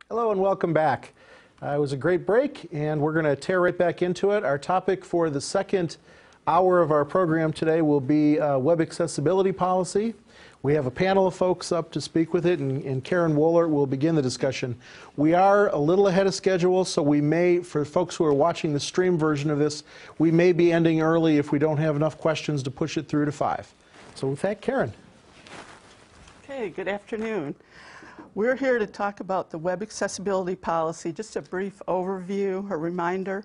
Hello and welcome back. It was a great break and we're going to tear right back into it. Our topic for the second hour of our program today will be Web Accessibility Policy. We have a panel of folks up to speak with it, and Karen Woehlert will begin the discussion. We are a little ahead of schedule, so we may, for folks who are watching the stream version of this, we may be ending early if we don't have enough questions to push it through to 5. So with that, Karen. Okay, good afternoon. We're here to talk about the Web Accessibility Policy. Just a brief overview, a reminder.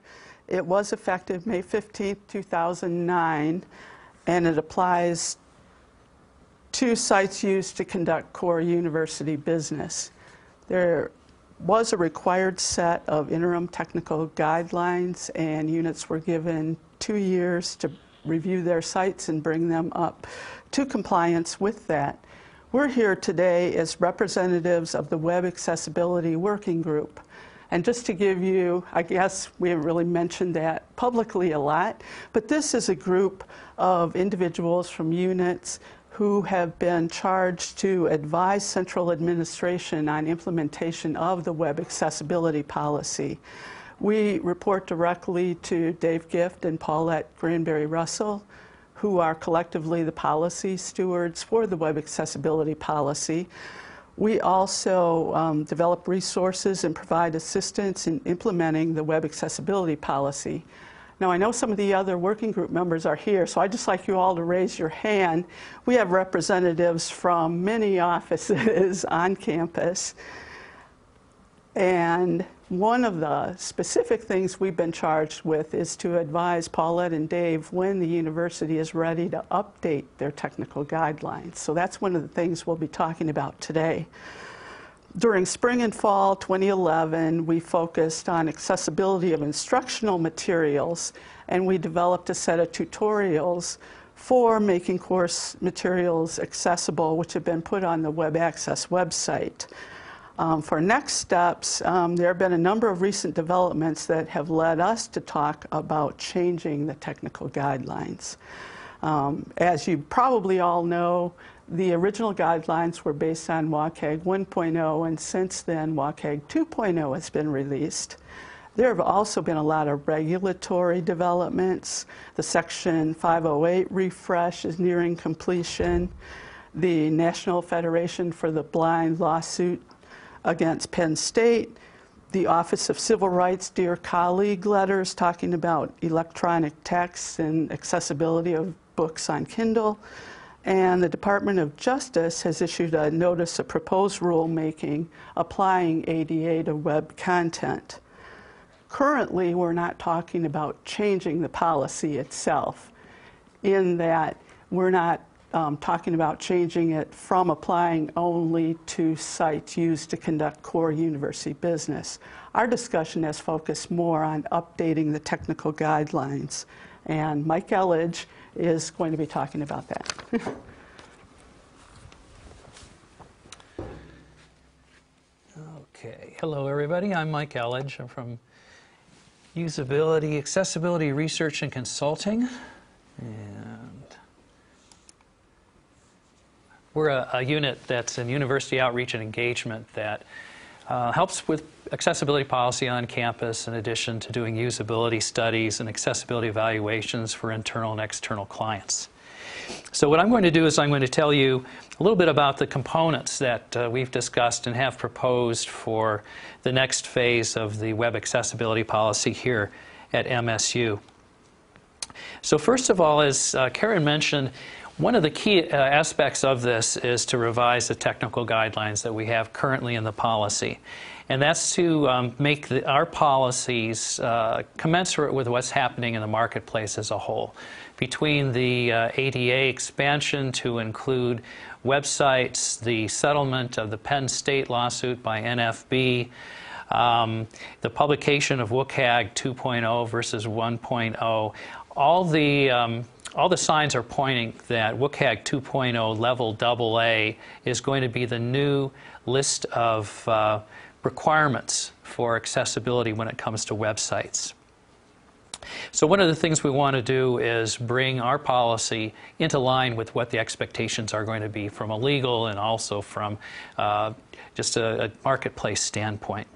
It was effective May 15, 2009, and it applies to sites used to conduct core university business. There was a required set of interim technical guidelines, and units were given 2 years to review their sites and bring them up to compliance with that. We're here today as representatives of the Web Accessibility Working Group. And just to give you, I guess we haven't really mentioned that publicly a lot, but this is a group of individuals from units who have been charged to advise central administration on implementation of the Web Accessibility Policy. We report directly to Dave Gift and Paulette Granberry-Russell, who are collectively the policy stewards for the Web Accessibility Policy. We also develop resources and provide assistance in implementing the Web Accessibility Policy. Now, I know some of the other working group members are here, so I'd just like you all to raise your hand. We have representatives from many offices on campus. And one of the specific things we've been charged with is to advise Paulette and Dave when the university is ready to update their technical guidelines. So that's one of the things we'll be talking about today. During spring and fall 2011, we focused on accessibility of instructional materials, and we developed a set of tutorials for making course materials accessible, which have been put on the Web Access website. For next steps, there have been a number of recent developments that have led us to talk about changing the technical guidelines. As you probably all know, the original guidelines were based on WCAG 1.0, and since then WCAG 2.0 has been released. There have also been a lot of regulatory developments. The Section 508 refresh is nearing completion. The National Federation for the Blind lawsuit against Penn State, the Office of Civil Rights Dear Colleague letters talking about electronic text and accessibility of books on Kindle, and the Department of Justice has issued a notice of proposed rulemaking applying ADA to web content. Currently, we're not talking about changing the policy itself, in that we're not talking about changing it from applying only to sites used to conduct core university business. Our discussion has focused more on updating the technical guidelines, and Mike Elledge is going to be talking about that. Okay, hello everybody, I'm Mike Elledge. I'm from Usability, Accessibility Research and Consulting. And we're a unit that's in university outreach and engagement that helps with accessibility policy on campus, in addition to doing usability studies and accessibility evaluations for internal and external clients. So what I'm going to do is I'm going to tell you a little bit about the components that we've discussed and have proposed for the next phase of the Web Accessibility Policy here at MSU. So first of all, as Karen mentioned, one of the key aspects of this is to revise the technical guidelines that we have currently in the policy. And that's to make our policies commensurate with what's happening in the marketplace as a whole. Between the ADA expansion to include websites, the settlement of the Penn State lawsuit by NFB, the publication of WCAG 2.0 versus 1.0, all the signs are pointing that WCAG 2.0 level AA is going to be the new list of requirements for accessibility when it comes to websites. So one of the things we want to do is bring our policy into line with what the expectations are going to be from a legal and also from just a marketplace standpoint.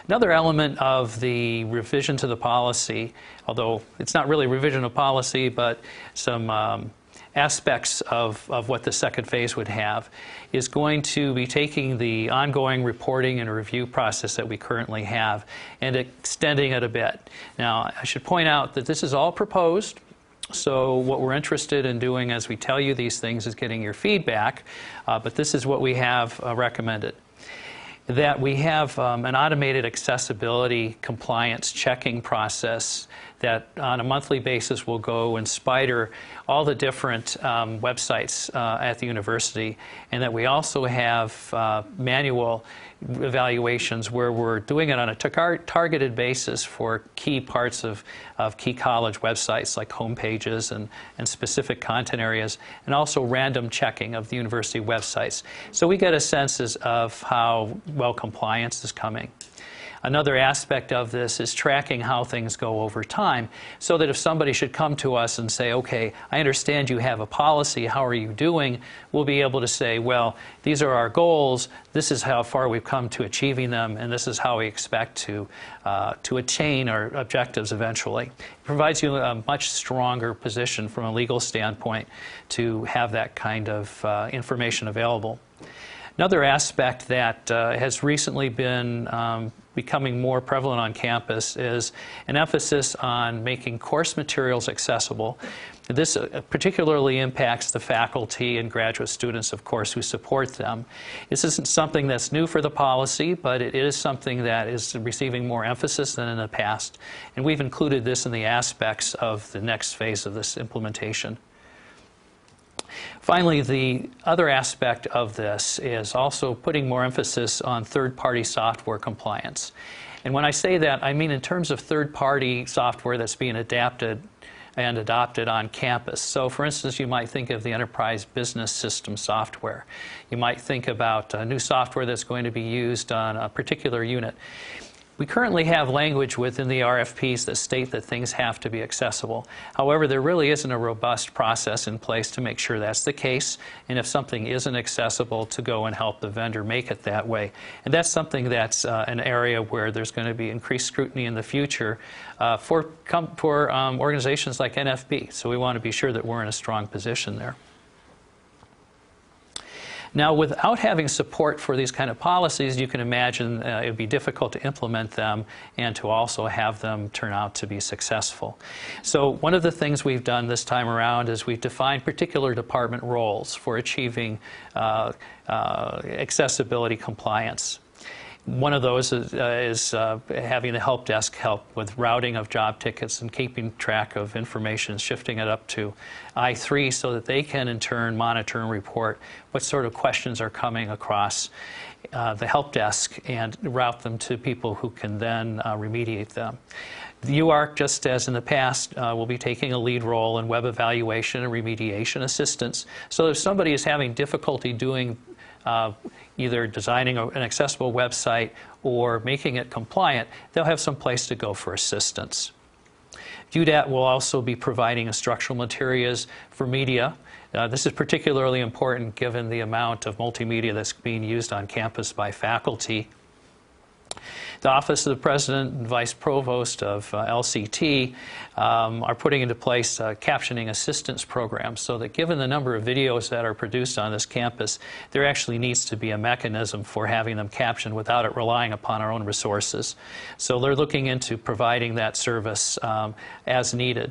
Another element of the revision to the policy, although it's not really revision of policy, but some aspects of what the second phase would have, is going to be taking the ongoing reporting and review process that we currently have and extending it a bit. Now, I should point out that this is all proposed, so what we're interested in doing as we tell you these things is getting your feedback, but this is what we have recommended. That we have an automated accessibility compliance checking process that on a monthly basis will go and spider all the different websites at the university, and that we also have manual evaluations where we're doing it on a targeted basis for key parts of key college websites like home pages and specific content areas, and also random checking of the university websites. So we get a sense of how well compliance is coming. Another aspect of this is tracking how things go over time, so that if somebody should come to us and say, okay, I understand you have a policy, how are you doing? We'll be able to say, well, these are our goals, this is how far we've come to achieving them, and this is how we expect to attain our objectives eventually. It provides you a much stronger position from a legal standpoint to have that kind of information available. Another aspect that has recently been becoming more prevalent on campus is an emphasis on making course materials accessible. This particularly impacts the faculty and graduate students, of course, who support them. This isn't something that's new for the policy, but it is something that is receiving more emphasis than in the past. And we've included this in the aspects of the next phase of this implementation. Finally, the other aspect of this is also putting more emphasis on third-party software compliance. And when I say that, I mean in terms of third-party software that's being adapted and adopted on campus. So for instance, you might think of the enterprise business system software. You might think about new software that's going to be used on a particular unit. We currently have language within the RFPs that state that things have to be accessible. However, there really isn't a robust process in place to make sure that's the case, and if something isn't accessible, to go and help the vendor make it that way. And that's something that's an area where there's going to be increased scrutiny in the future for organizations like NFB. So we want to be sure that we're in a strong position there. Now, without having support for these kind of policies, you can imagine it would be difficult to implement them and to also have them turn out to be successful. So one of the things we've done this time around is we've defined particular department roles for achieving accessibility compliance. One of those is having the help desk help with routing of job tickets and keeping track of information, shifting it up to I3 so that they can in turn monitor and report what sort of questions are coming across the help desk and route them to people who can then remediate them. The UARC, just as in the past, will be taking a lead role in web evaluation and remediation assistance. So if somebody is having difficulty doing either designing an accessible website or making it compliant, they'll have some place to go for assistance. UDAT will also be providing instructional materials for media. This is particularly important given the amount of multimedia that's being used on campus by faculty. The Office of the President and Vice Provost of LCT are putting into place captioning assistance programs so that given the number of videos that are produced on this campus, there actually needs to be a mechanism for having them captioned without it relying upon our own resources. So they're looking into providing that service as needed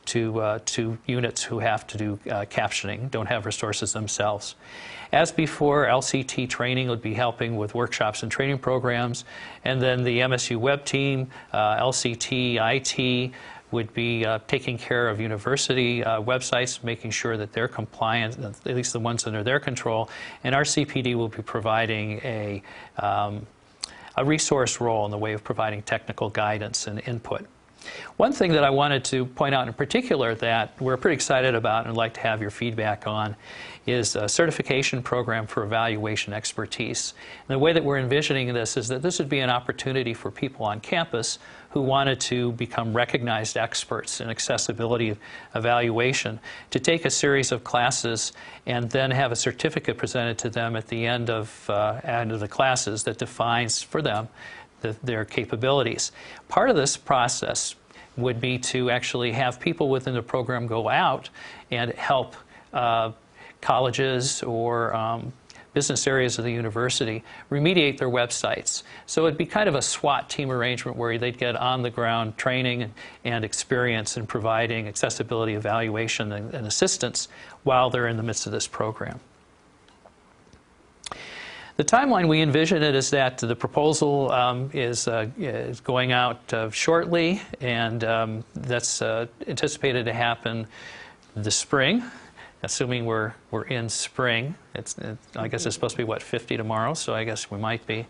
to units who have to do captioning, don't have resources themselves. As before, LCT training would be helping with workshops and training programs, and then the MSU Web team, LCT, IT, would be taking care of university websites, making sure that they're compliant, at least the ones under their control, and our CPD will be providing a resource role in the way of providing technical guidance and input. One thing that I wanted to point out in particular that we're pretty excited about and would like to have your feedback on is a certification program for evaluation expertise. And the way that we're envisioning this is that this would be an opportunity for people on campus who wanted to become recognized experts in accessibility evaluation to take a series of classes and then have a certificate presented to them at the end of the classes that defines for them their capabilities. Part of this process would be to actually have people within the program go out and help colleges or business areas of the university remediate their websites. So it'd be kind of a SWAT team arrangement where they'd get on-the-ground training and experience in providing accessibility evaluation and assistance while they're in the midst of this program. The timeline we envision it is that the proposal is going out shortly, and that's anticipated to happen this spring, assuming we're in spring. I guess it's supposed to be, what, 50 tomorrow, so I guess we might be.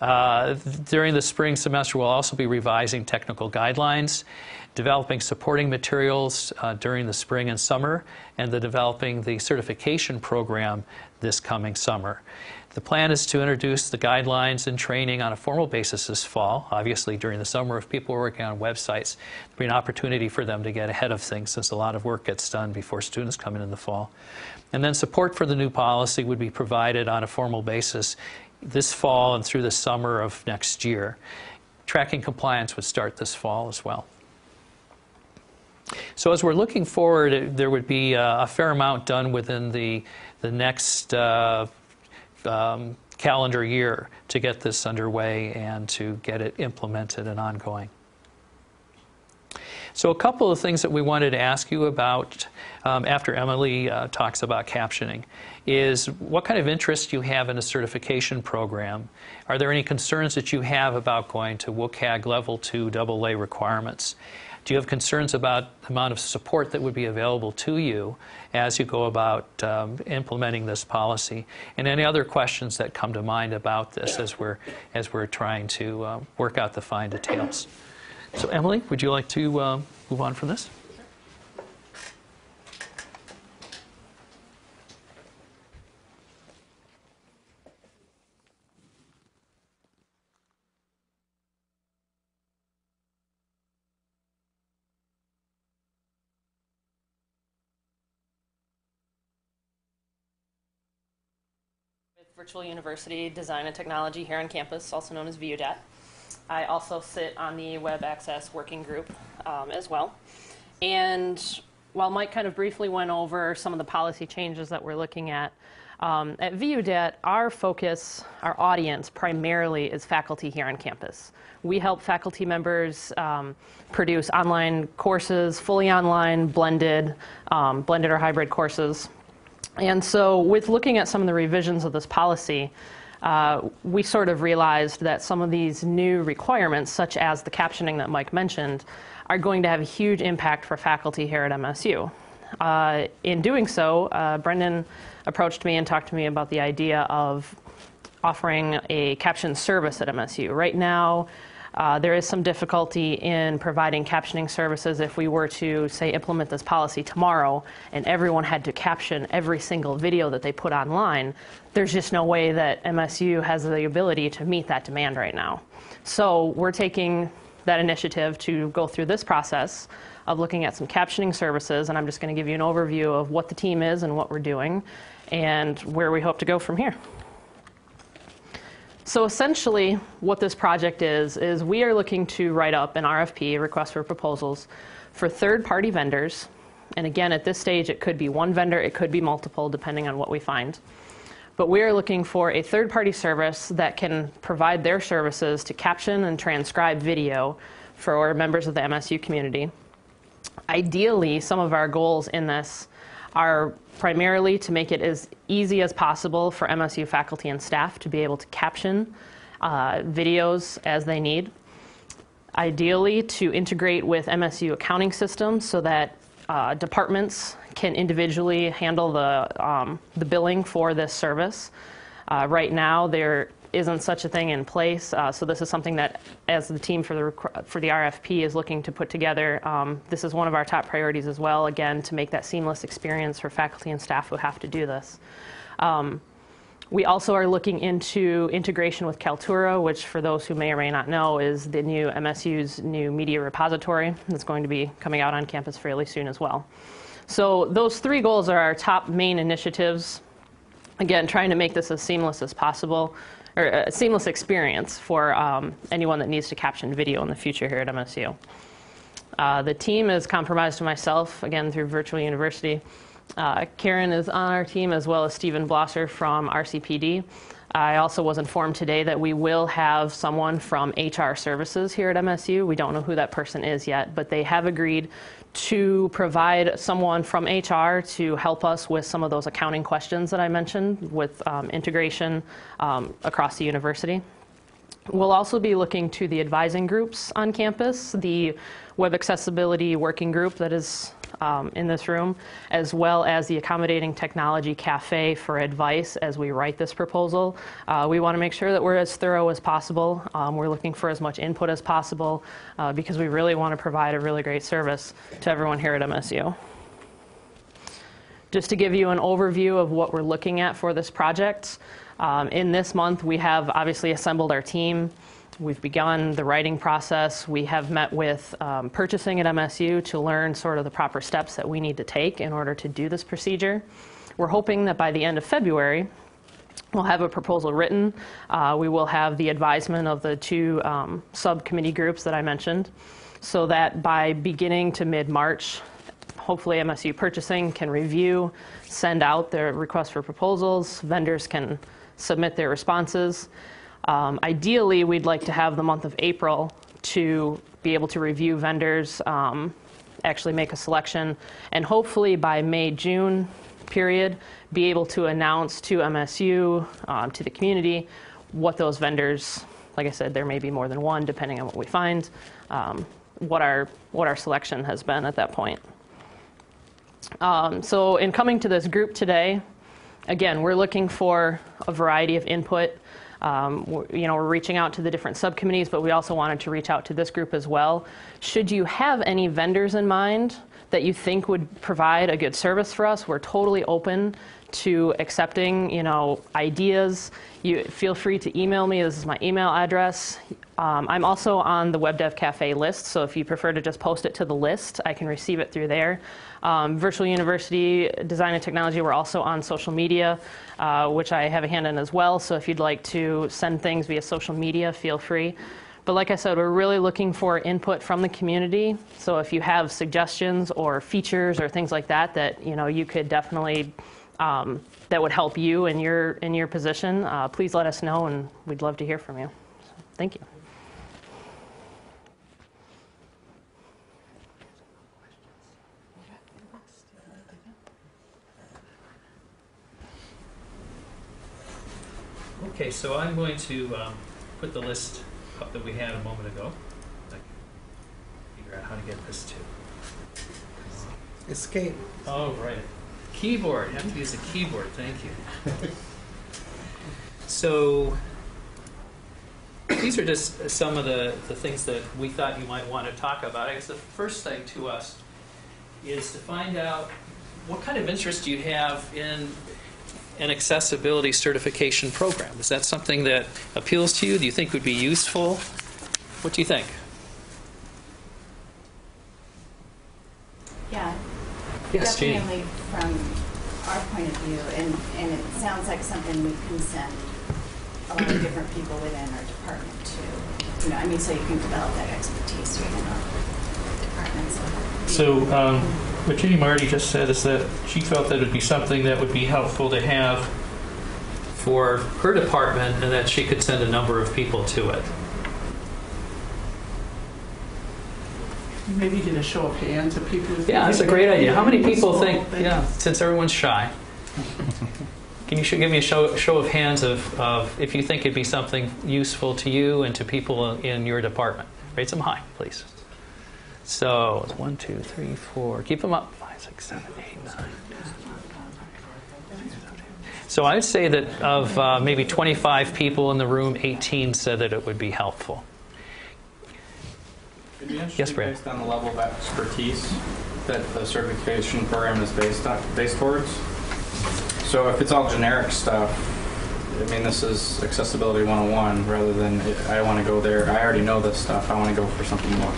During the spring semester, we'll also be revising technical guidelines, developing supporting materials during the spring and summer, and developing the certification program this coming summer. The plan is to introduce the guidelines and training on a formal basis this fall. Obviously, during the summer, if people are working on websites, there'll be an opportunity for them to get ahead of things since a lot of work gets done before students come in the fall. And then support for the new policy would be provided on a formal basis this fall and through the summer of next year. Tracking compliance would start this fall as well. So as we're looking forward, there would be a fair amount done within the next calendar year to get this underway and to get it implemented and ongoing. So a couple of things that we wanted to ask you about after Emily talks about captioning is what kind of interest you have in a certification program. Are there any concerns that you have about going to WCAG Level 2 AA requirements? Do you have concerns about the amount of support that would be available to you as you go about implementing this policy? And any other questions that come to mind about this as we're trying to work out the fine details? So Emily, would you like to move on from this? Virtual University Design and Technology here on campus, also known as VUDET. I also sit on the Web Access Working Group as well. And while Mike kind of briefly went over some of the policy changes that we're looking at VUDET, our focus, our audience primarily is faculty here on campus. We help faculty members produce online courses, fully online, blended or hybrid courses. And so with looking at some of the revisions of this policy, we sort of realized that some of these new requirements, such as the captioning that Mike mentioned, are going to have a huge impact for faculty here at MSU. In doing so, Brendan approached me and talked to me about the idea of offering a caption service at MSU. Right now, there is some difficulty in providing captioning services if we were to, say, implement this policy tomorrow and everyone had to caption every single video that they put online. There's just no way that MSU has the ability to meet that demand right now. So we're taking that initiative to go through this process of looking at some captioning services, and I'm just going to give you an overview of what the team is and what we're doing and where we hope to go from here. So essentially, what this project is we are looking to write up an RFP, a request for proposals, for third-party vendors. And again, at this stage, it could be one vendor, it could be multiple, depending on what we find. But we are looking for a third-party service that can provide their services to caption and transcribe video for members of the MSU community. Ideally, some of our goals in this are primarily to make it as easy as possible for MSU faculty and staff to be able to caption videos as they need. Ideally, to integrate with MSU accounting systems so that departments can individually handle the billing for this service. Right now, they're isn't such a thing in place. So this is something that, as the team for the RFP is looking to put together, this is one of our top priorities as well, again, to make that seamless experience for faculty and staff who have to do this. We also are looking into integration with Kaltura, which for those who may or may not know is the new MSU's new media repository that's going to be coming out on campus fairly soon as well. So those 3 goals are our top main initiatives. Again, trying to make this as seamless as possible, or a seamless experience for anyone that needs to caption video in the future here at MSU. The team is comprised of myself, again, through Virtual University. Karen is on our team, as well as Stephen Blosser from RCPD. I also was informed today that we will have someone from HR services here at MSU. We don't know who that person is yet, but they have agreed to provide someone from HR to help us with some of those accounting questions that I mentioned with integration across the university. We'll also be looking to the advising groups on campus, the Web Accessibility Working Group that is in this room, as well as the Accommodating Technology CAFÉ for advice as we write this proposal. We want to make sure that we're as thorough as possible. We're looking for as much input as possible because we really want to provide a really great service to everyone here at MSU. Just to give you an overview of what we're looking at for this project, in this month we have obviously assembled our team. We've begun the writing process. We have met with purchasing at MSU to learn sort of the proper steps that we need to take in order to do this procedure. We're hoping that by the end of February, we'll have a proposal written. We will have the advisement of the 2 subcommittee groups that I mentioned, so that by beginning to mid-March, hopefully MSU purchasing can review, send out their request for proposals, vendors can submit their responses. Ideally, we'd like to have the month of April to be able to review vendors, actually make a selection, and hopefully by May, June period, be able to announce to MSU, to the community, what those vendors, like I said, there may be more than one depending on what we find, what our selection has been at that point. So in coming to this group today, again, we're looking for a variety of input. We're reaching out to the different subcommittees, but we also wanted to reach out to this group as well. Should you have any vendors in mind that you think would provide a good service for us, we're totally open to accepting, ideas. You feel free to email me. This is my email address. I'm also on the WebDevcafe list, so if you prefer to just post it to the list, I can receive it through there. Virtual University Design and Technology, we're also on social media, which I have a hand in as well, so if you'd like to send things via social media, feel free. But like I said, we're really looking for input from the community, so if you have suggestions or features or things like that that you could definitely that would help you in your position, please let us know, and we'd love to hear from you. So, thank you. Okay, so I'm going to put the list up that we had a moment ago. Figure out how to get this to. Escape. Oh, right. Keyboard. You have to use a keyboard. Thank you. So these are just some of the things that we thought you might want to talk about. I guess the first thing to us is to find out what kind of interest you have in an accessibility certification program. Is that something that appeals to you? Do you think would be useful? What do you think? Yeah, Yes, Jeannie. definitely from our point of view, and it sounds like something we can send a lot of different people within our department to, so you can develop that expertise within our departments. So what Jeannie Marty just said is that she felt that it would be something that would be helpful to have for her department and that she could send a number of people to it. Maybe get a show of hands of people. Yeah, that's a great idea. How many people think, since everyone's shy, can you give me a show of hands of if you think it'd be something useful to you and to people in your department? Raise them high, please. So, 1, 2, 3, 4. Keep them up. 5, 6, 7, 8, 9. So I'd say that of maybe 25 people in the room, 18 said that it would be helpful. It'd be interesting Yes, Brad. based on the level of expertise that the certification program is based towards. So if it's all generic stuff, I mean, this is accessibility 101 rather than I want to go there. I already know this stuff. I want to go for something more.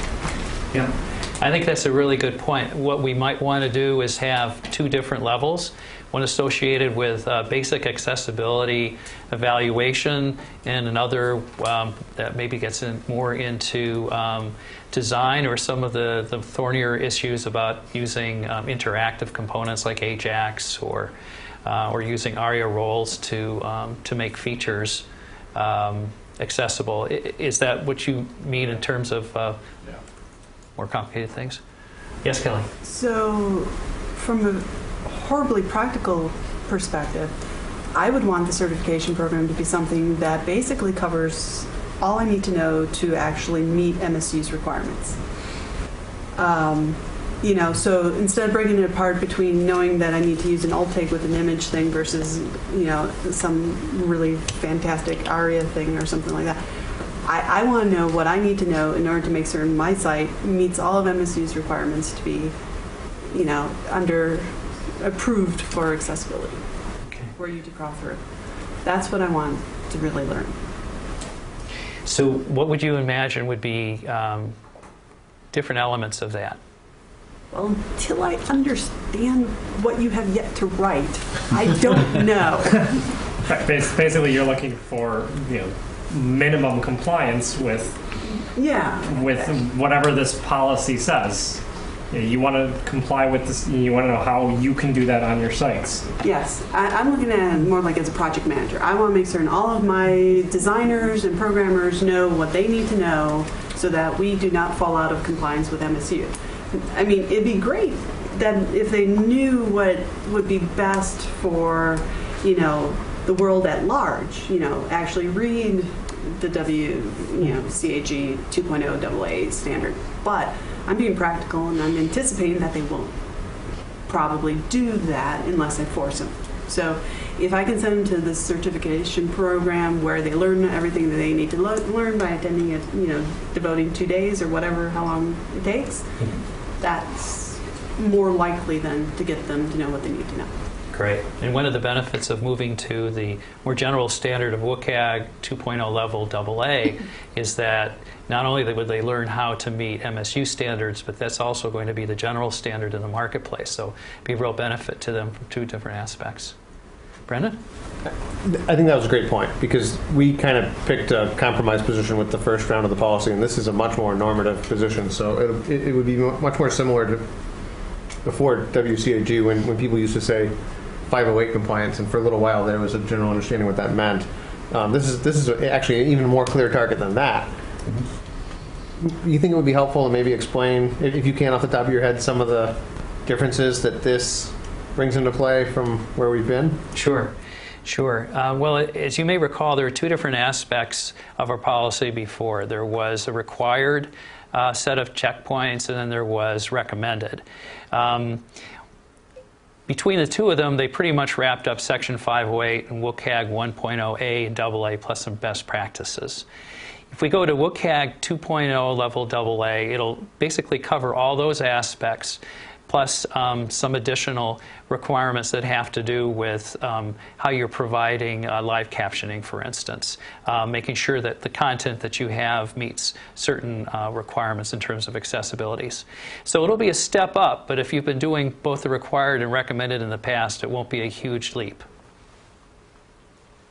Yeah. I think that's a really good point. What we might want to do is have two different levels, one associated with basic accessibility evaluation, and another that maybe gets more into design or some of the thornier issues about using interactive components like Ajax or using ARIA roles to make features accessible. Is that what you mean in terms of more complicated things? Yes, Kelly. So, from a horribly practical perspective, I would want the certification program to be something that basically covers all I need to know to actually meet MSU's requirements. You know, so instead of breaking it apart between knowing that I need to use an alt take with an image thing versus, you know, some really fantastic ARIA thing or something like that, I want to know what I need to know in order to make certain my site meets all of MSU's requirements to be, you know, approved for accessibility, for you to crawl through. That's what I want to really learn. So what would you imagine would be different elements of that? Well, until I understand what you have yet to write, I don't know. Basically, you're looking for, you know, minimum compliance with whatever this policy says. You want to comply with this. You want to know how you can do that on your sites. Yes, I'm looking at it more like as a project manager. I want to make certain all of my designers and programmers know what they need to know so that we do not fall out of compliance with MSU. I mean, it'd be great that if they knew what would be best for, you know, the world at large, you know, actually read the CAG 2.0 AA standard. But I'm being practical and I'm anticipating that they won't probably do that unless I force them. So if I can send them to the certification program where they learn everything that they need to learn by attending it, you know, devoting 2 days or whatever, how long it takes, that's more likely than to get them to know what they need to know. Great. And one of the benefits of moving to the more general standard of WCAG 2.0 level AA is that not only would they learn how to meet MSU standards, but that's also going to be the general standard in the marketplace. So it'd be a real benefit to them from two different aspects. Brendan? I think that was a great point because we kind of picked a compromise position with the first round of the policy, and this is a much more normative position. So it would be much more similar to before WCAG when people used to say 508 compliance, and for a little while there was a general understanding what that meant. This is actually an even more clear target than that. You think it would be helpful to maybe explain, if you can off the top of your head, some of the differences that this brings into play from where we've been? Sure. Well, as you may recall, there were two different aspects of our policy before. There was a required set of checkpoints, and then there was recommended. Between the two of them, they pretty much wrapped up Section 508 and WCAG 1.0A and AA plus some best practices. If we go to WCAG 2.0 level AA, it'll basically cover all those aspects plus some additional requirements that have to do with how you're providing live captioning, for instance, making sure that the content that you have meets certain requirements in terms of accessibilities. So it'll be a step up, but if you've been doing both the required and recommended in the past, it won't be a huge leap.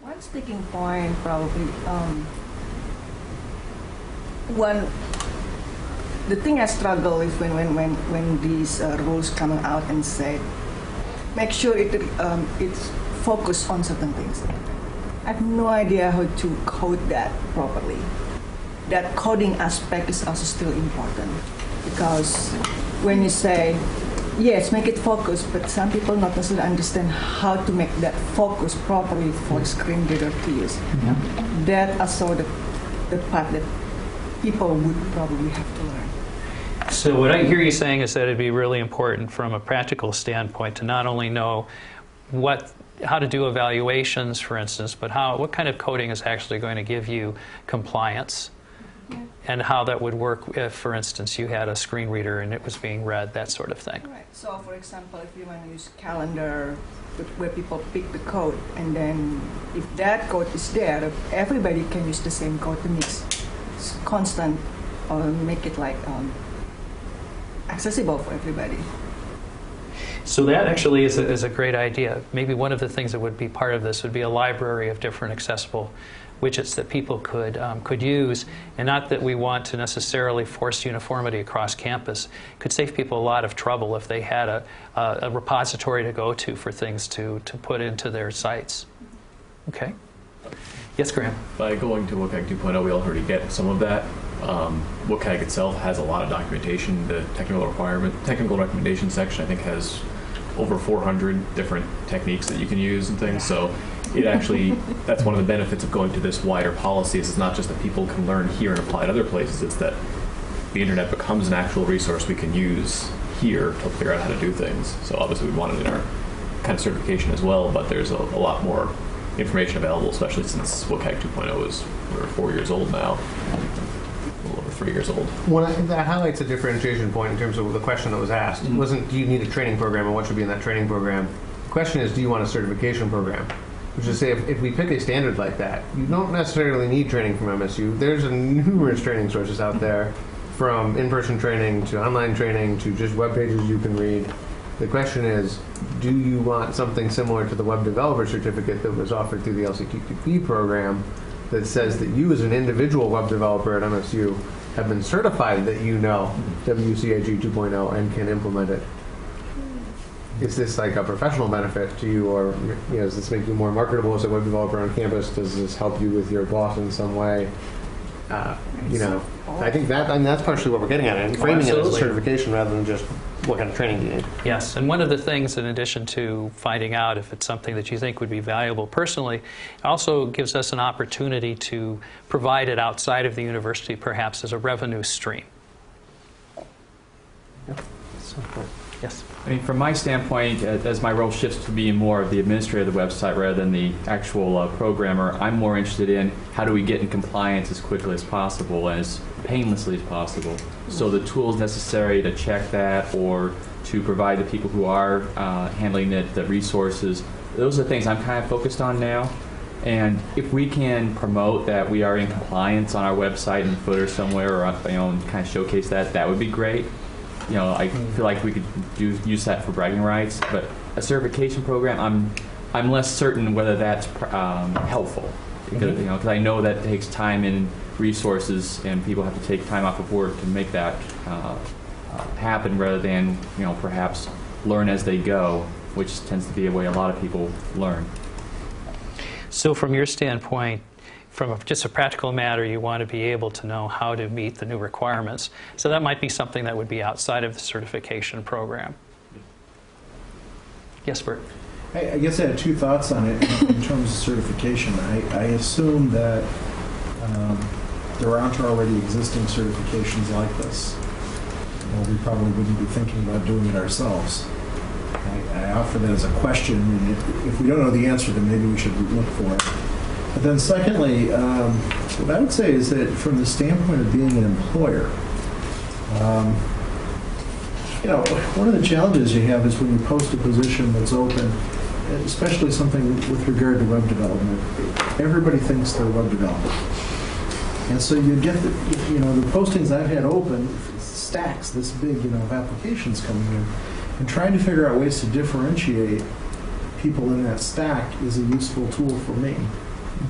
One sticking point probably, the thing I struggle is when these rules come out and say, make sure it's focused on certain things. I have no idea how to code that properly. That coding aspect is also still important because when you say, yes, make it focused, but some people not necessarily understand how to make that focus properly for screen reader to use. Yeah. That also the part that people would probably have to learn. So what I hear you saying is that it'd be really important from a practical standpoint to not only know how to do evaluations, for instance, but what kind of coding is actually going to give you compliance, and how that would work if, for instance, you had a screen reader and it was being read, that sort of thing. Right. So, for example, if you want to use calendar where people pick the code, and then if that code is there, everybody can use the same code to mix constant or make it like accessible for everybody. So that actually is a great idea. Maybe one of the things that would be part of this would be a library of different accessible widgets that people could use, and not that we want to necessarily force uniformity across campus. It could save people a lot of trouble if they had a repository to go to for things to put into their sites. Okay. Yes, Graham? By going to WCAG 2.0, we already get some of that. WCAG itself has a lot of documentation. The technical recommendation section, I think, has over 400 different techniques that you can use and things. So it actually, that's one of the benefits of going to this wider policy. Is it's not just that people can learn here and apply it other places. It's that the internet becomes an actual resource we can use here to figure out how to do things. So obviously we want it in our kind of certification as well, but there's a lot more information available, especially since WCAG 2.0 is, we're 4 years old now. A little over 3 years old. Well, I think that highlights a differentiation point in terms of the question that was asked. It wasn't, do you need a training program and what should be in that training program? The question is, do you want a certification program? Which is, say, if we pick a standard like that, you don't necessarily need training from MSU. There's numerous training sources out there, from in-person training to online training to just web pages you can read. The question is, do you want something similar to the Web Developer Certificate that was offered through the LCTTP program that says that you as an individual web developer at MSU have been certified that you know WCAG 2.0 and can implement it? Is this like a professional benefit to you, or does this make you more marketable as a web developer on campus? Does this help you with your boss in some way? I think that's partially what we're getting at, and framing it as a certification rather than just what kind of training do you need. Yes, and one of the things, in addition to finding out if it's something that you think would be valuable personally, it also gives us an opportunity to provide it outside of the university, perhaps as a revenue stream. Yep. Yes. I mean, from my standpoint, as my role shifts to being more of the administrator of the website rather than the actual programmer, I'm more interested in how do we get in compliance as quickly as possible and as painlessly as possible. So the tools necessary to check that, or to provide the people who are handling it the resources, those are the things I'm kind of focused on now. And if we can promote that we are in compliance on our website in the footer somewhere, or kind of showcase that, that would be great. I feel like we could use that for bragging rights, but a certification program, I'm less certain whether that's helpful, because I know that takes time and resources, and people have to take time off of work to make that happen, rather than perhaps learn as they go, which tends to be a way a lot of people learn. So from your standpoint, from just a practical matter, you want to be able to know how to meet the new requirements. So that might be something that would be outside of the certification program. Yes, Bert? I guess I had two thoughts on it in terms of certification. I assume that there aren't already existing certifications like this. We probably wouldn't be thinking about doing it ourselves. I offer that as a question, and if we don't know the answer, then maybe we should look for it. But then secondly, what I would say is that from the standpoint of being an employer, one of the challenges you have is when you post a position that's open, especially something with regard to web development, everybody thinks they're web developers. And so you get the postings I've had open, stacks this big, of applications coming in, and trying to figure out ways to differentiate people in that stack is a useful tool for me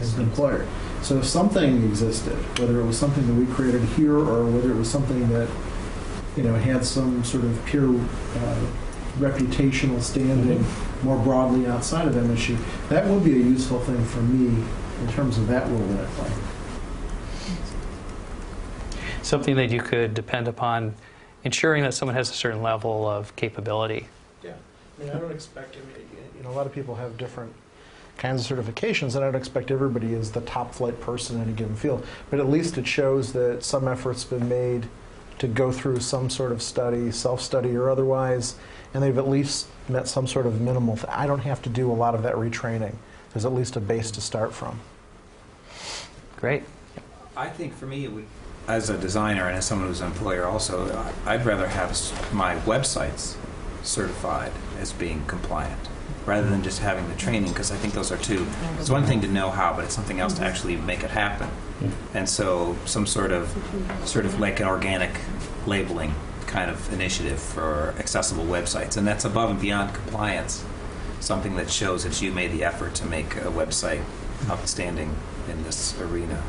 as an employer. So if something existed, whether it was something that we created here or whether it was something that had some sort of peer reputational standing more broadly outside of MSU, that would be a useful thing for me in terms of that role that I play. Something that you could depend upon ensuring that someone has a certain level of capability. Yeah, I don't expect, a lot of people have different kinds of certifications, and I don't expect everybody is the top flight person in a given field, but at least it shows that some effort's been made to go through some sort of study, self-study or otherwise, and they've at least met some sort of minimal. I don't have to do a lot of that retraining. There's at least a base to start from. Great. I think for me, it would, as a designer and as someone who's an employer also, I'd rather have my websites certified as being compliant rather than just having the training, because I think those are two. It's one thing to know how, but it's something else to actually make it happen. And so some sort of like an organic labeling kind of initiative for accessible websites, and that's above and beyond compliance, something that shows that you made the effort to make a website outstanding in this arena.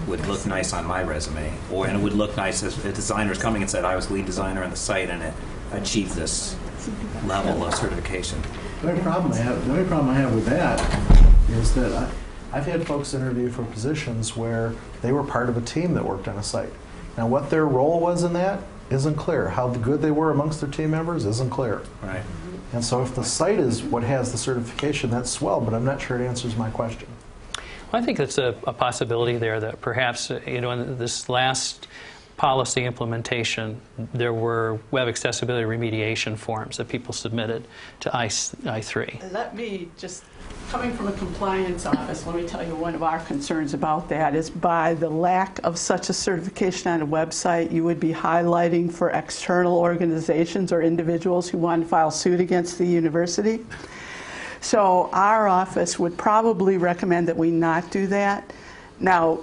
Would look nice on my resume, and it would look nice as a designer was coming and said, I was lead designer on the site and it achieved this level of certification. The only problem I have with that is that I've had folks interview for positions where they were part of a team that worked on a site. Now, what their role was in that isn't clear. How good they were amongst their team members isn't clear. Right. And so if the site is what has the certification, that's swell, but I'm not sure it answers my question. Well, I think it's a possibility there that perhaps, in this last policy implementation, there were web accessibility remediation forms that people submitted to I3. Let me just, coming from a compliance office, let me tell you one of our concerns about that is by the lack of such a certification on a website, you would be highlighting for external organizations or individuals who want to file suit against the university. So our office would probably recommend that we not do that. Now,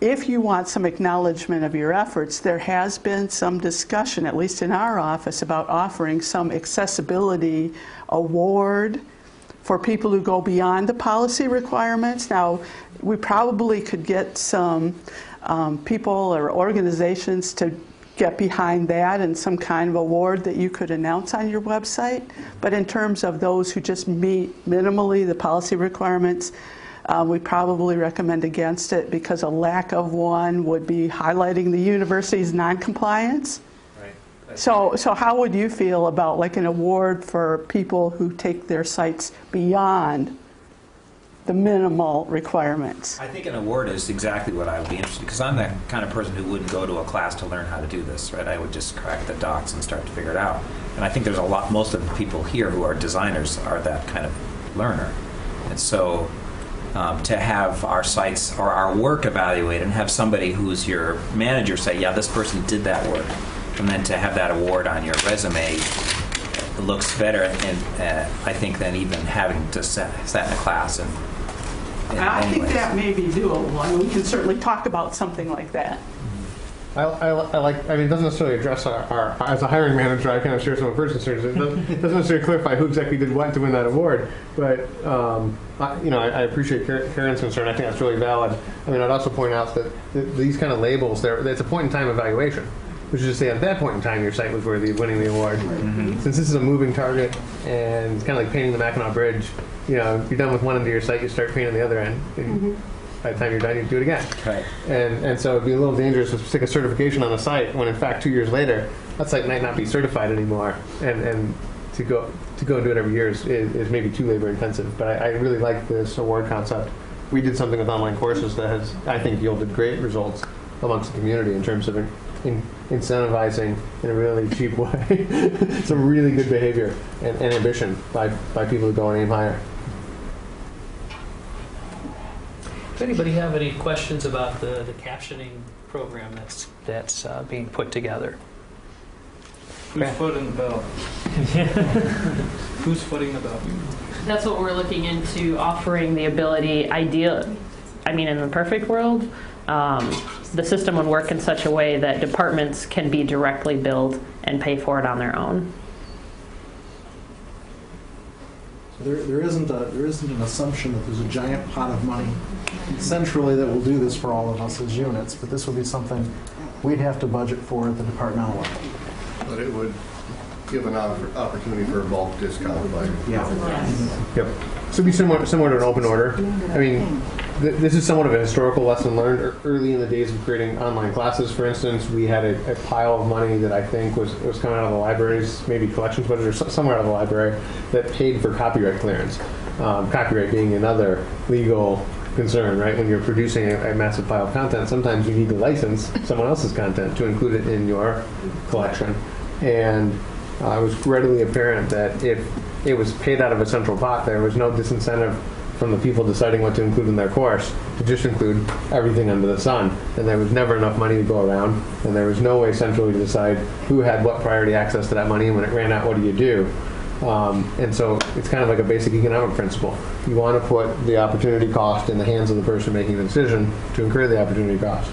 if you want some acknowledgement of your efforts, there has been some discussion, at least in our office, about offering some accessibility award for people who go beyond the policy requirements. Now, we probably could get some people or organizations to get behind that and some kind of award that you could announce on your website. But in terms of those who just meet minimally the policy requirements, we probably recommend against it because a lack of one would be highlighting the university's non-compliance. Right. So how would you feel about like an award for people who take their sites beyond the minimal requirements? I think an award is exactly what I would be interested in, because I'm that kind of person who wouldn't go to a class to learn how to do this, right? I would just crack the docs and start to figure it out. And I think there's most of the people here who are designers are that kind of learner. And so to have our sites or our work evaluated and have somebody who's your manager say, yeah, this person did that work, and then to have that award on your resume looks better, and I think, than even having to sit in a class. I think that may be doable. I mean, we can certainly talk about something like that. I mean, it doesn't necessarily address our as a hiring manager, I kind of share some of her concerns. It doesn't necessarily clarify who exactly did what to win that award, but I appreciate Karen's concern. I think that's really valid. I mean, I'd also point out that these kind of labels, it's a point in time evaluation, which is to say at that point in time your site was worthy of winning the award. Mm-hmm. Since this is a moving target and it's kind of like painting the Mackinac Bridge, you're done with one end of your site, you start painting the other end. And by the time you're done, you do it again. Right. And so it'd be a little dangerous to stick a certification on a site when, in fact, 2 years later, that site might not be certified anymore. And to go and do it every year is maybe too labor intensive. But I really like this award concept. We did something with online courses that has, I think, yielded great results amongst the community in terms of incentivizing in a really cheap way some really good behavior and ambition by people who go and aim higher. Does anybody have any questions about the captioning program that's being put together? Who's footing the bill? Who's footing the bill? That's what we're looking into, offering the ability, in the perfect world, the system would work in such a way that departments can be directly billed and pay for it on their own. There isn't an assumption that there's a giant pot of money centrally that will do this for all of us as units, but this would be something we'd have to budget for at the departmental level. But it would give an opportunity for a bulk discount. Yep. So it'd be similar to an open order. I mean, this is somewhat of a historical lesson learned. Early in the days of creating online classes, for instance, we had a pile of money that I think was coming out of the libraries, maybe collections budget or somewhere out of the library, that paid for copyright clearance. Copyright being another legal concern, right? When you're producing a massive pile of content, sometimes you need to license someone else's content to include it in your collection. And it was readily apparent that if it was paid out of a central pot, there was no disincentive from the people deciding what to include in their course to just include everything under the sun. And there was never enough money to go around, and there was no way centrally to decide who had what priority access to that money, and when it ran out, what do you do? And so it's kind of like a basic economic principle. You want to put the opportunity cost in the hands of the person making the decision to incur the opportunity cost.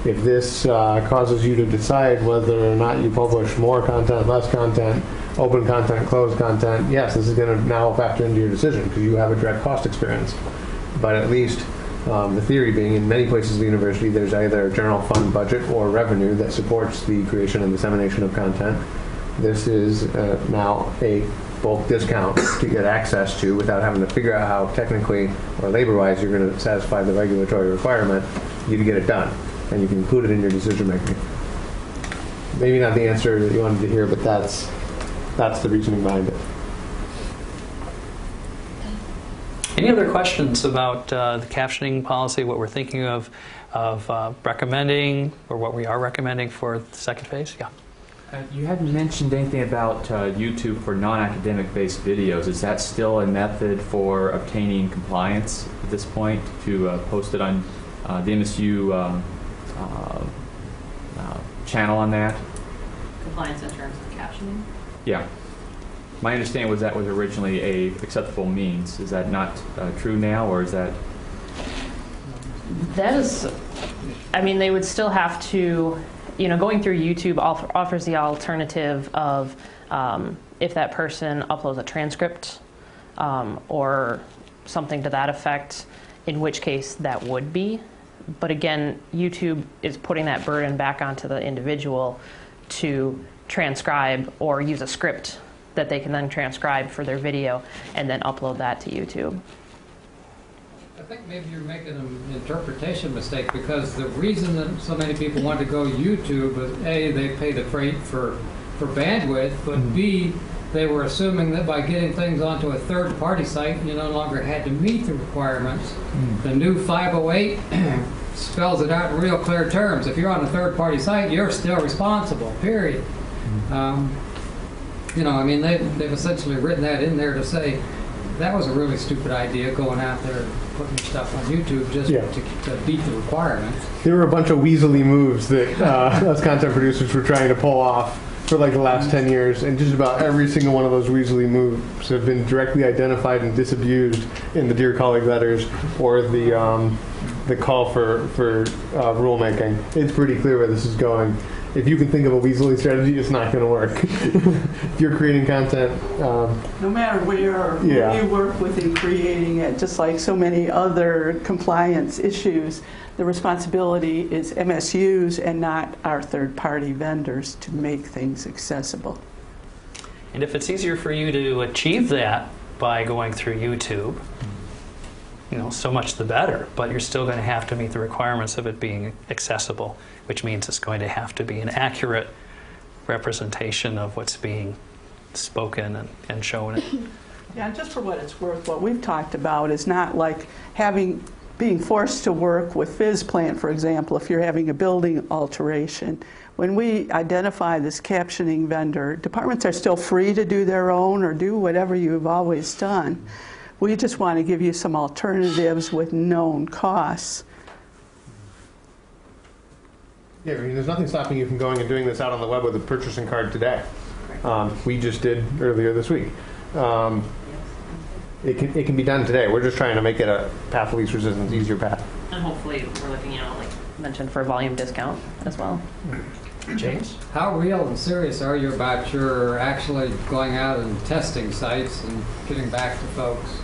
If this causes you to decide whether or not you publish more content, less content, open content, closed content, yes, this is going to now factor into your decision because you have a direct cost experience. But at least the theory being in many places of the university, there's either a general fund budget or revenue that supports the creation and dissemination of content. This is now a bulk discount to get access to without having to figure out how technically or labor-wise you're going to satisfy the regulatory requirement for you to get it done. And you can include it in your decision making. Maybe not the answer that you wanted to hear, but that's the reasoning behind it. Any other questions about the captioning policy, what we're thinking of recommending, or what we are recommending for the second phase? Yeah. You hadn't mentioned anything about YouTube for non-academic based videos. Is that still a method for obtaining compliance at this point, to post it on the MSU channel on that? Compliance in terms of captioning? Yeah. My understanding was that was originally a acceptable means. Is that not true now, or is that? That is, I mean, they would still have to, going through YouTube offers the alternative of if that person uploads a transcript or something to that effect, in which case that would be. But again, YouTube is putting that burden back onto the individual to transcribe or use a script that they can then transcribe for their video and then upload that to YouTube. I think maybe you're making an interpretation mistake, because the reason that so many people want to go YouTube is A, they pay the freight for bandwidth, but B, they were assuming that by getting things onto a third-party site, you no longer had to meet the requirements. The new 508 spells it out in real clear terms. If you're on a third-party site, you're still responsible, period. I mean, they've essentially written that in there to say that was a really stupid idea, going out there and putting stuff on YouTube just to beat the requirements. There were a bunch of weaselly moves that us content producers were trying to pull off for like the last 10 years, and just about every single one of those weaselly moves have been directly identified and disabused in the Dear Colleague letters or the call for rulemaking. It's pretty clear where this is going. If you can think of a weaselly strategy, it's not going to work. If you're creating content, no matter where you work with in creating it, just like so many other compliance issues, the responsibility is MSU's and not our third-party vendors to make things accessible. And if it's easier for you to achieve that by going through YouTube, so much the better, but you're still going to have to meet the requirements of it being accessible, which means it's going to have to be an accurate representation of what's being spoken and shown. Yeah, just for what it's worth, what we've talked about is not like being forced to work with FizzPlant, for example, if you're having a building alteration. When we identify this captioning vendor, departments are still free to do their own or do whatever you've always done. We just want to give you some alternatives with known costs. Yeah, I mean, there's nothing stopping you from going and doing this out on the web with a purchasing card today. We just did earlier this week. It can be done today. We're just trying to make it a path of least resistance, easier path. And hopefully we're looking, like mentioned, for a volume discount as well. James? How real and serious are you about your actually going out and testing sites and getting back to folks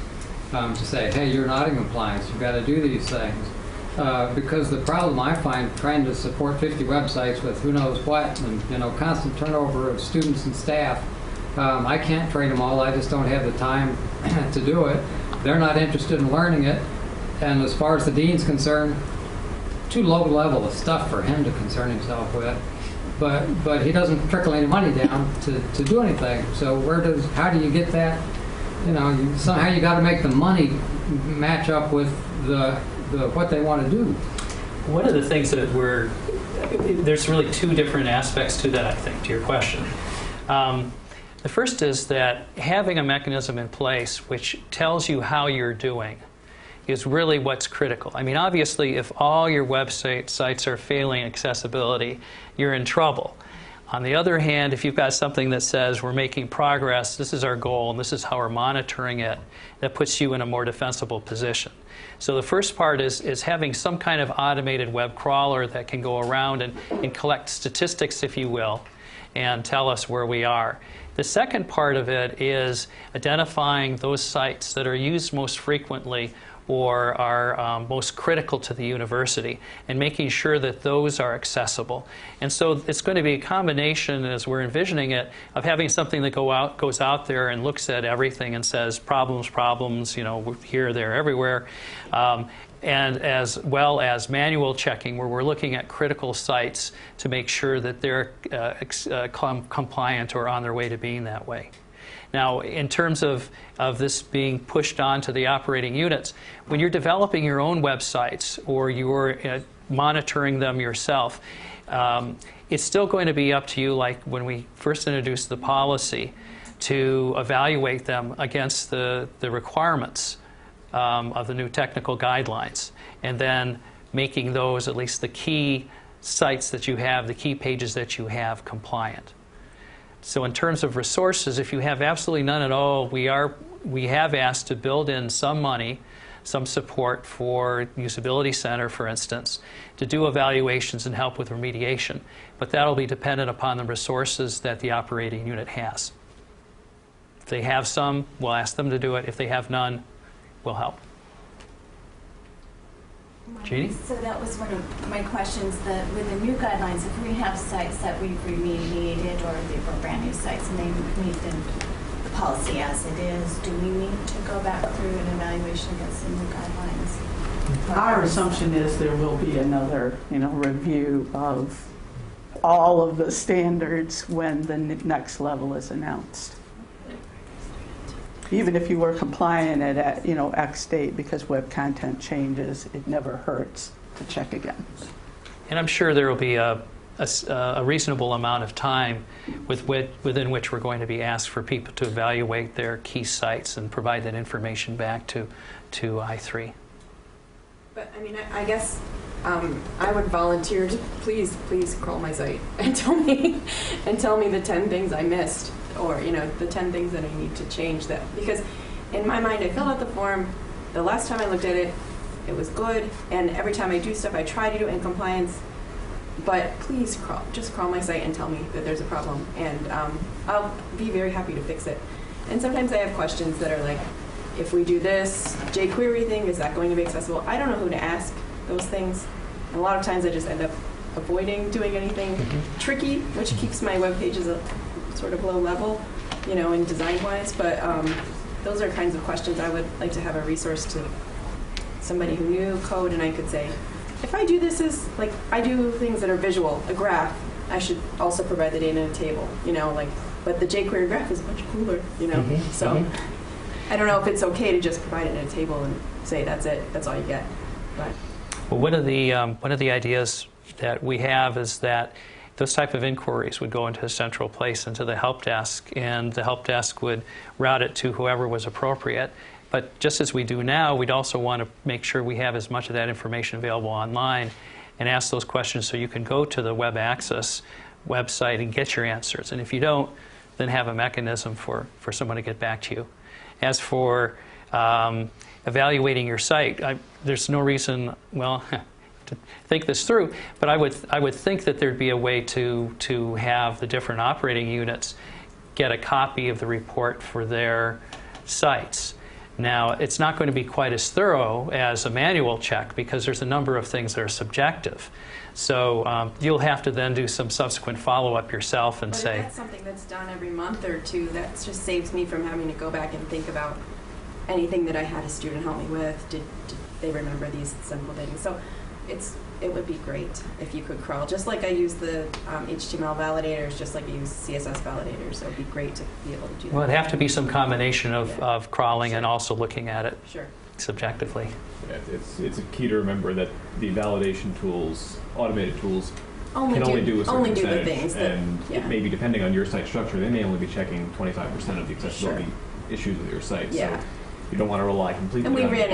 to say, hey, you're not in compliance, you've got to do these things? Because the problem I find trying to support 50 websites with who knows what and constant turnover of students and staff, I can't train them all. I just don't have the time to do it. They're not interested in learning it, and as far as the dean's concerned, too low level of stuff for him to concern himself with. But he doesn't trickle any money down to do anything. So how do you get that? Somehow you got to make the money match up with the what they want to do. One of the things that there's really two different aspects to that, I think, to your question. The first is that having a mechanism in place which tells you how you're doing is really what's critical. I mean, obviously, if all your website sites are failing accessibility, you're in trouble. On the other hand, if you've got something that says we're making progress, this is our goal, and this is how we're monitoring it, that puts you in a more defensible position. So the first part is having some kind of automated web crawler that can go around and collect statistics, if you will, and tell us where we are. The second part of it is identifying those sites that are used most frequently or are most critical to the university, and making sure that those are accessible. And so it's going to be a combination, as we're envisioning it, of having something that goes out there and looks at everything and says problems, you know, here, there, everywhere, and as well as manual checking, where we're looking at critical sites to make sure that they're compliant or on their way to being that way. Now, in terms of this being pushed on to the operating units, when you're developing your own websites or you're monitoring them yourself, it's still going to be up to you, like when we first introduced the policy, to evaluate them against the requirements of the new technical guidelines, and then making those, at least the key sites that you have, the key pages that you have, compliant. So in terms of resources, if you have absolutely none at all, we have asked to build in some money, some support for Usability Center, for instance, to do evaluations and help with remediation. But that'll be dependent upon the resources that the operating unit has. If they have some, we'll ask them to do it. If they have none, we'll help. Jeannie? So that was one of my questions, that with the new guidelines, if we have sites that we've remediated or they were brand new sites and they meet the policy as it is, do we need to go back through an evaluation against the new guidelines? Our assumption is there will be another, review of all of the standards when the next level is announced. Even if you were compliant at X date, because web content changes, it never hurts to check again. And I'm sure there will be a reasonable amount of time within which we're going to be asked for people to evaluate their key sites and provide that information back to I3. But I mean, I guess I would volunteer to please crawl my site and tell me the 10 things I missed, or the 10 things that I need to change. That, because in my mind I filled out the form, the last time I looked at it, it was good, and every time I do stuff I try to do it in compliance. But please just crawl my site and tell me that there's a problem, and I'll be very happy to fix it. And sometimes I have questions that are like, if we do this jQuery thing, is that going to be accessible? I don't know who to ask those things. And a lot of times I just end up avoiding doing anything tricky, which keeps my web pages a sort of low level, in design-wise. But those are kinds of questions I would like to have a resource to somebody who knew code, and I could say, if I do this as, like, I do things that are visual, a graph, I should also provide the data in a table, but the jQuery graph is much cooler, So I don't know if it's okay to just provide it in a table and say that's it, that's all you get. But well, one of the ideas that we have is that those type of inquiries would go into a central place, into the help desk, and the help desk would route it to whoever was appropriate. But just as we do now, we'd also want to make sure we have as much of that information available online and ask those questions so you can go to the Web Access website and get your answers. And if you don't, then have a mechanism for someone to get back to you. As for evaluating your site, there's no reason, well, to think this through, but I would think that there'd be a way to have the different operating units get a copy of the report for their sites. Now, it's not going to be quite as thorough as a manual check because there's a number of things that are subjective. So you'll have to then do some subsequent follow-up yourself and say... But if that's something that's done every month or two, that just saves me from having to go back and think about anything that I had a student help me with. Did they remember these simple things? So it would be great if you could crawl. Just like I use the HTML validators, just like I use CSS validators. So it would be great to be able to do that. Well, it'd have to be some combination of crawling and also looking at it. Sure. subjectively. Yeah, it's a key to remember that the validation tools, automated tools, Only can do- only do a certain only do the percentage, things that- and yeah. it may be depending on your site structure, they may only be checking 25% of the accessibility issues with your site. Yeah. So you don't want to rely completely And we on ran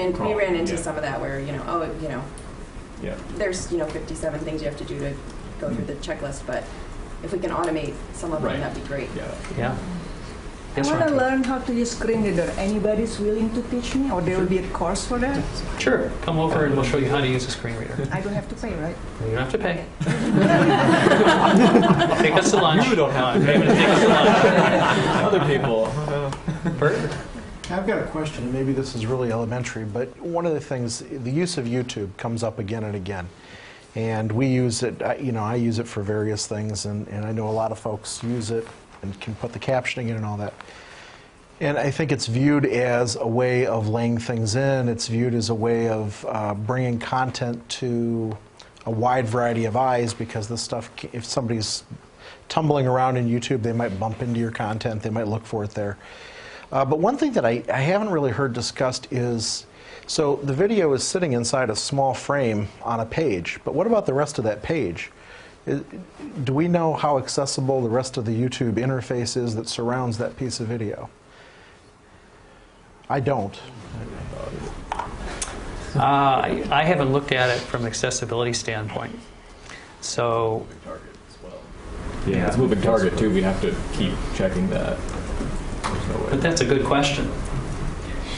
into yeah. some of that where, Yeah. there's, 57 things you have to do to go through the checklist, but if we can automate some of them, Right. that'd be great. Yeah. I want to learn how to use screen reader. Anybody's willing to teach me, or there will be a course for that? Sure. Come over and we'll show you how to use a screen reader. I don't have to pay, right? You don't have to pay. Take us to lunch. You don't have to pay. Take us to lunch. Other people. Bert? I've got a question, and maybe this is really elementary, but one of the things, the use of YouTube comes up again and again. And we use it, I use it for various things, and I know a lot of folks use it and can put the captioning in and all that. And I think it's viewed as a way of laying things in. It's viewed as a way of bringing content to a wide variety of eyes, because this stuff, if somebody's tumbling around in YouTube, they might bump into your content, they might look for it there. But one thing that I haven't really heard discussed is, so the video is sitting inside a small frame on a page, but what about the rest of that page? Do we know how accessible the rest of the YouTube interface is that surrounds that piece of video? I don't. I haven't looked at it from an accessibility standpoint. So, Yeah, it's a moving target too. We have to keep checking that. but that's a good question.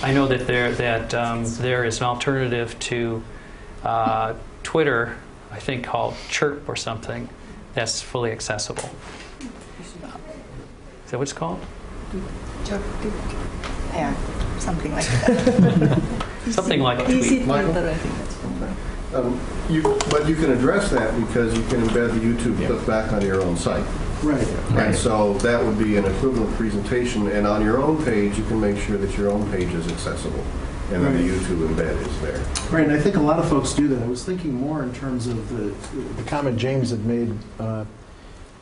I know that there is an alternative to Twitter, I think called Chirp or something, that's fully accessible. Is that what it's called? Yeah, something like that. Something like a Easy tweet. Twitter, I think that's one. But you can address that because you can embed the YouTube clip back on your own site. Right. And so that would be an equivalent presentation, and on your own page, you can make sure that your own page is accessible, and then the YouTube embed is there. Right, and I think a lot of folks do that. I was thinking more in terms of the comment James had made.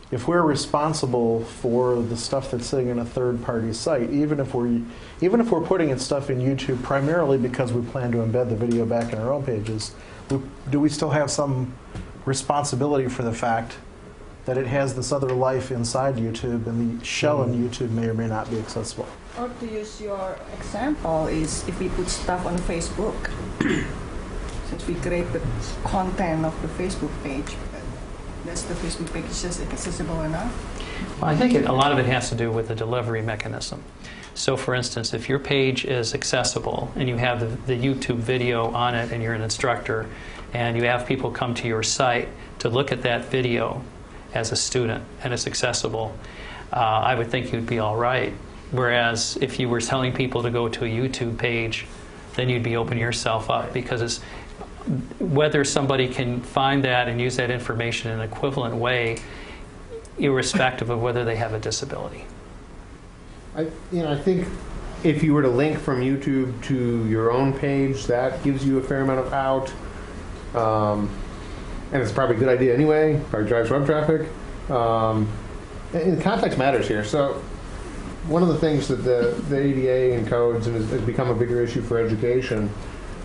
If we're responsible for the stuff that's sitting in a third-party site, even if we're putting in stuff in YouTube primarily because we plan to embed the video back in our own pages, do we still have some responsibility for the fact that it has this other life inside YouTube, and the shell in YouTube may or may not be accessible? Or to use your example is if we put stuff on Facebook, since we create the content of the Facebook page, does the Facebook page just accessible enough? Well, I think a lot of it has to do with the delivery mechanism. So for instance, if your page is accessible and you have the YouTube video on it and you're an instructor and you have people come to your site to look at that video as a student and it's accessible, I would think you'd be all right. Whereas if you were telling people to go to a YouTube page, then you'd be opening yourself up, because it's whether somebody can find that and use that information in an equivalent way, irrespective of whether they have a disability. I think if you were to link from YouTube to your own page, that gives you a fair amount of out. And it's probably a good idea anyway, probably drives web traffic. And context matters here. So one of the things that the ADA and codes has become a bigger issue for education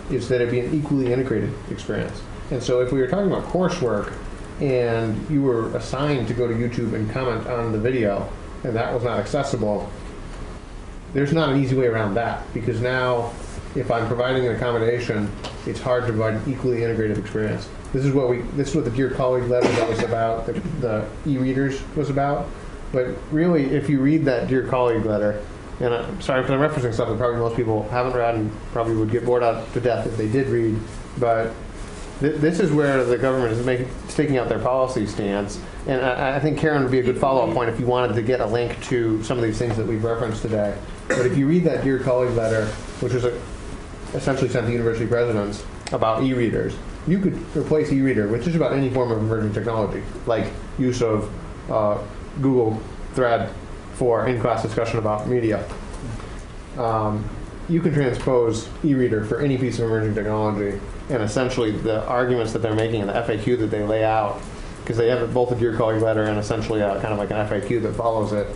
is that it be an equally integrated experience. And so if we were talking about coursework and you were assigned to go to YouTube and comment on the video and that was not accessible, there's not an easy way around that, because now if I'm providing an accommodation, it's hard to provide an equally integrated experience. This is what the Dear Colleague letter that was about, the e-readers was about. But really, if you read that Dear Colleague letter, and I'm sorry because I'm referencing stuff that probably most people haven't read and probably would get bored out to death if they did read, but this is where the government is taking out their policy stance. And I think Karen would be a good follow-up point if you wanted to get a link to some of these things that we've referenced today. But if you read that Dear Colleague letter, which was essentially sent to university presidents about e-readers, you could replace e-reader with just about any form of emerging technology, like use of Google Thread for in-class discussion about media. You can transpose e-reader for any piece of emerging technology, and essentially the arguments that they're making in the FAQ that they lay out, because they have both a Dear Colleague letter and essentially kind of like an FAQ that follows it,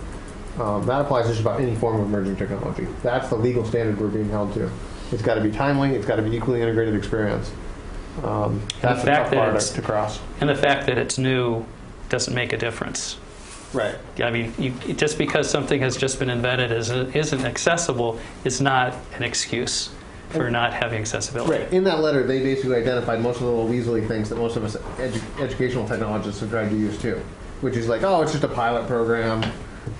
that applies to just about any form of emerging technology. That's the legal standard we're being held to. It's got to be timely. It's got to be equally integrated experience. That's the tough bar to cross. And the fact that it's new doesn't make a difference. Right. I mean, just because something has just been invented isn't accessible is not an excuse for not having accessibility. Right. In that letter, they basically identified most of the little weaselly things that most of us educational technologists have tried to use too, which is like, oh, it's just a pilot program.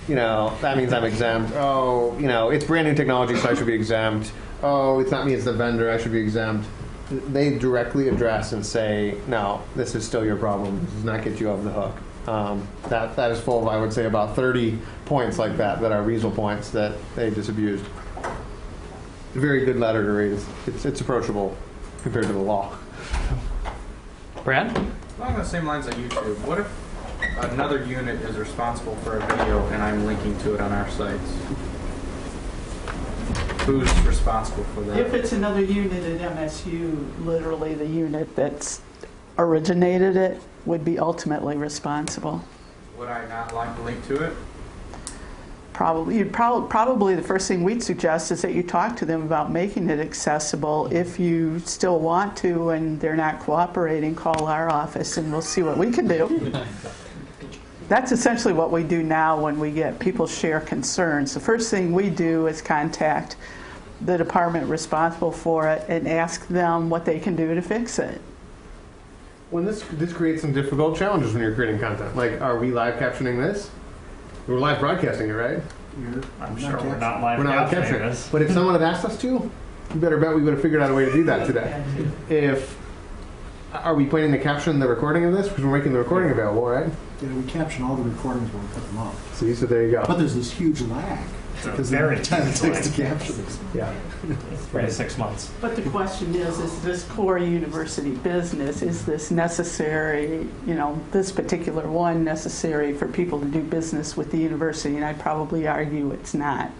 You know, that means I'm exempt. Oh, you know, it's brand new technology, so I should be exempt. Oh, it's not me, it's the vendor, I should be exempt. They directly address and say, no, this is still your problem. This does not get you off the hook. That is full of, I would say, about 30 points like that are weasel points that they disabused. A very good letter to read. It's approachable compared to the law. Brad? Along the same lines on YouTube, what if another unit is responsible for a video and I'm linking to it on our sites? Who's responsible for that? If it's another unit at MSU, literally the unit that's originated it would be ultimately responsible. Would I not like to link to it? Probably the first thing we'd suggest is that you talk to them about making it accessible. If you still want to and they're not cooperating, call our office and we'll see what we can do. That's essentially what we do now when we get people share concerns. The first thing we do is contact the department responsible for it and ask them what they can do to fix it. When this creates some difficult challenges when you're creating content. Like, are we live captioning this? We're live broadcasting it, right? I'm sure we're not live captioning this. But if someone had asked us to, you better bet we would have figured out a way to do that today. Are we planning to caption the recording of this? Because we're making the recording available, right? Yeah, we caption all the recordings when we put them up. See, so there you go. But there's this huge lag. Because very the time it takes to capture this. Yeah. 3 to 6 months. But the question is this core university business, is this necessary, you know, this particular one necessary for people to do business with the university? And I'd probably argue it's not.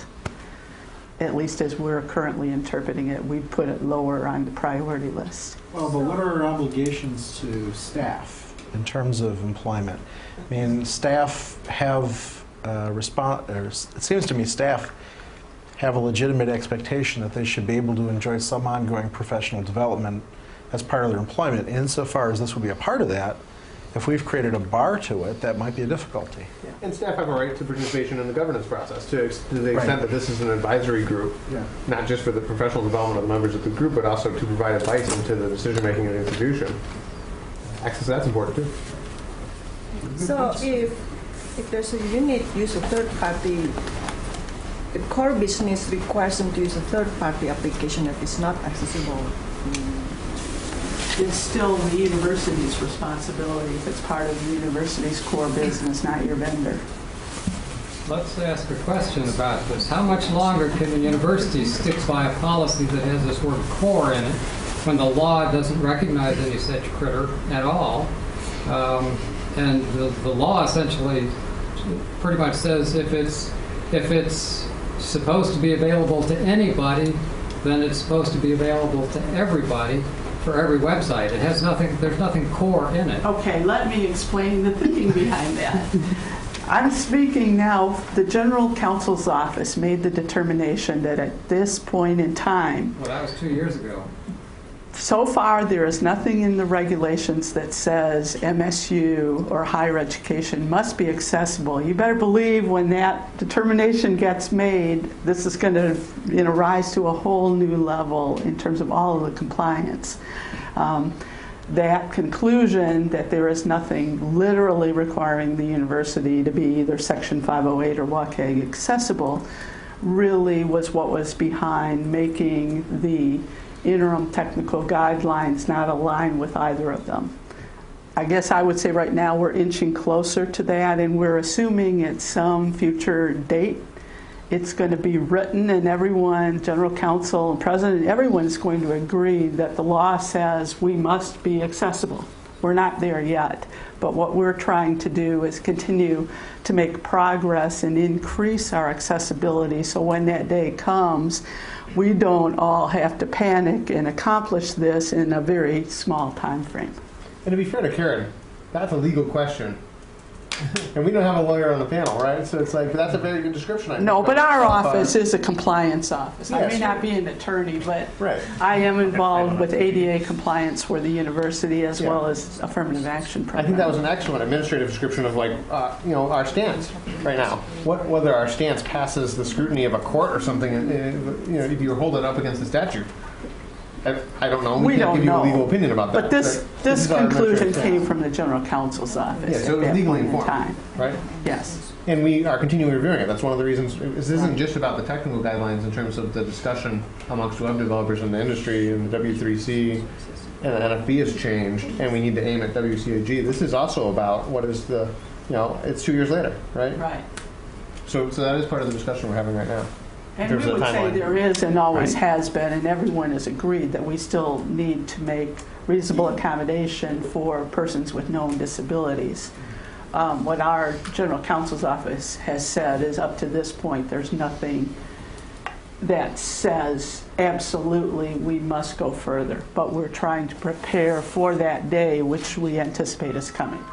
At least as we're currently interpreting it, we put it lower on the priority list. Well, but what are our obligations to staff in terms of employment? I mean, staff have it seems to me staff have a legitimate expectation that they should be able to enjoy some ongoing professional development as part of their employment. Insofar as this would be a part of that, if we've created a bar to it, that might be a difficulty. Yeah. And staff have a right to participation in the governance process to the extent that this is an advisory group, not just for the professional development of the members of the group, but also to provide advice into the decision-making of the institution. Access to that's important too. So if there's a unit use a third party, the core business requires them to use a third party application that is not accessible. It's still the university's responsibility if it's part of the university's core business, not your vendor. Let's ask a question about this. How much longer can the university stick by a policy that has this word core in it when the law doesn't recognize any such critter at all? And the law essentially pretty much says if it's supposed to be available to anybody, then it's supposed to be available to everybody for every website. It has nothing. There's nothing core in it. Okay, let me explain the thinking behind that. I'm speaking now. The General Counsel's office made the determination that at this point in time. Well, that was 2 years ago. So far, there is nothing in the regulations that says MSU or higher education must be accessible. You better believe when that determination gets made, this is going to rise to a whole new level in terms of all of the compliance. That conclusion that there is nothing literally requiring the university to be either Section 508 or WCAG accessible really was what was behind making the interim technical guidelines not align with either of them. I guess I would say right now we're inching closer to that, and we're assuming at some future date it's going to be written and everyone, General Counsel and President, everyone's going to agree that the law says we must be accessible. We're not there yet, but what we're trying to do is continue to make progress and increase our accessibility so when that day comes, we don't all have to panic and accomplish this in a very small time frame. And to be fair to Karen, that's a legal question And we don't have a lawyer on the panel, right? So it's like, that's a very good description. I think, No, but our of, office is a compliance office. I Yes. may not be an attorney, but Right. I am involved with ADA compliance for the university as well as affirmative action I program. think that was an excellent administrative description of like, our stance right now. Whether our stance passes the scrutiny of a court or something, if you hold it up against the statute. I don't know. We can't don't give you a know. legal opinion about that. But this is our conclusion administrative came stance. from the general counsel's office Yeah, so it at was that legally point in informed, time. right? Yes. And we are continuing reviewing it. That's one of the reasons. This isn't just about the technical guidelines in terms of the discussion amongst web developers in the industry, and the W3C and the NFB has changed, and we need to aim at WCAG. This is also about what is the, it's 2 years later, right? Right. So that is part of the discussion we're having right now. And we would say there is and always has been, and everyone has agreed that we still need to make reasonable accommodation for persons with known disabilities. What our general counsel's office has said is up to this point, there's nothing that says absolutely we must go further, but we're trying to prepare for that day, which we anticipate is coming.